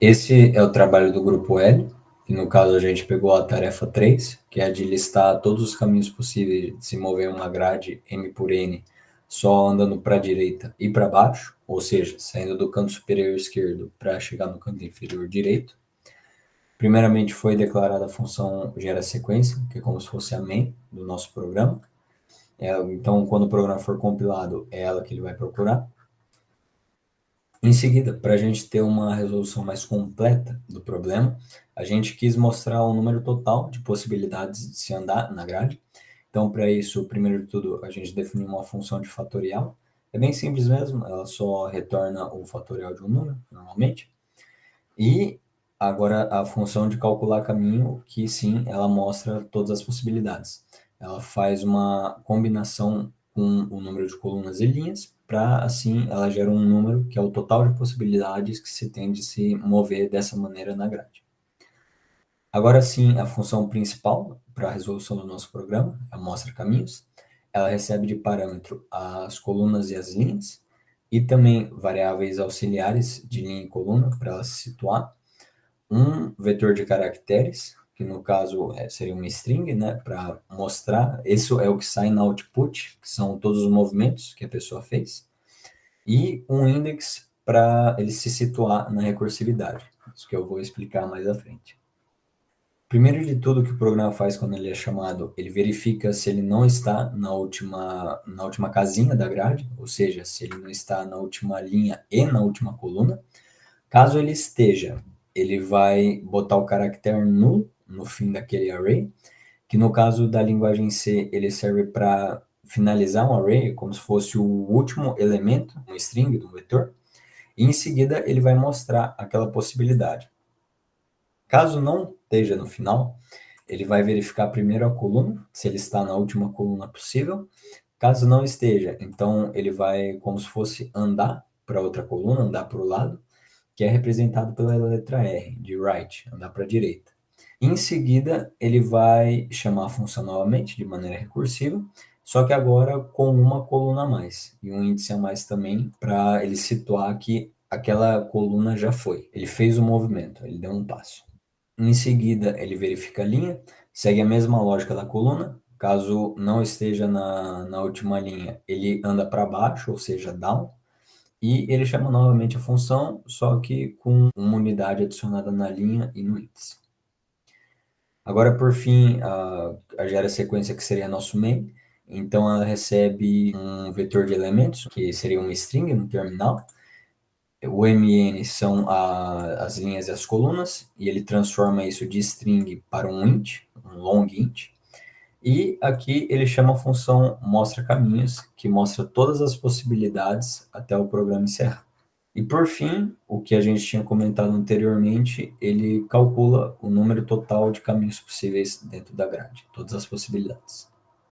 Esse é o trabalho do grupo L, e no caso a gente pegou a tarefa 3, que é a de listar todos os caminhos possíveis de se mover uma grade M por N só andando para a direita e para baixo, ou seja, saindo do canto superior esquerdo para chegar no canto inferior direito. Primeiramente foi declarada a função gera sequência, que é como se fosse a main do nosso programa. Então, quando o programa for compilado, é ela que ele vai procurar. Em seguida, para a gente ter uma resolução mais completa do problema, a gente quis mostrar o número total de possibilidades de se andar na grade. Então, para isso, primeiro de tudo, a gente definiu uma função de fatorial. É bem simples mesmo, ela só retorna o fatorial de um número, normalmente. E agora a função de calcular caminho, que sim, ela mostra todas as possibilidades. Ela faz uma combinação com o número de colunas e linhas, para assim ela gera um número que é o total de possibilidades que se tem de se mover dessa maneira na grade. Agora sim, a função principal para a resolução do nosso programa, a mostra caminhos, ela recebe de parâmetro as colunas e as linhas, e também variáveis auxiliares de linha e coluna para ela se situar, um vetor de caracteres, que no caso seria uma string, né, para mostrar, isso é o que sai na output, que são todos os movimentos que a pessoa fez, e um index para ele se situar na recursividade, isso que eu vou explicar mais à frente. Primeiro de tudo, o que o programa faz quando ele é chamado, ele verifica se ele não está na última casinha da grade, ou seja, se ele não está na última linha e na última coluna. Caso ele esteja, ele vai botar o caractere null no fim daquele array, que no caso da linguagem C, ele serve para finalizar um array, como se fosse o último elemento, um string, um vetor, e em seguida ele vai mostrar aquela possibilidade. Caso não esteja no final, ele vai verificar primeiro a coluna, se ele está na última coluna possível. Caso não esteja, então ele vai como se fosse andar para outra coluna, andar para o lado, que é representado pela letra R, de right, andar para a direita. Em seguida, ele vai chamar a função novamente, de maneira recursiva, só que agora com uma coluna a mais, e um índice a mais também, para ele situar que aquela coluna já foi. Ele fez o movimento, ele deu um passo. Em seguida, ele verifica a linha, segue a mesma lógica da coluna. Caso não esteja na última linha, ele anda para baixo, ou seja, down. E ele chama novamente a função, só que com uma unidade adicionada na linha e no índice. Agora, por fim, a gera sequência, que seria nosso main. Então, ela recebe um vetor de elementos, que seria uma string no terminal. O mn são as linhas e as colunas, e ele transforma isso de string para um int, um long int. E aqui ele chama a função mostra caminhos, que mostra todas as possibilidades até o programa encerrar. E por fim, o que a gente tinha comentado anteriormente, ele calcula o número total de caminhos possíveis dentro da grade, todas as possibilidades.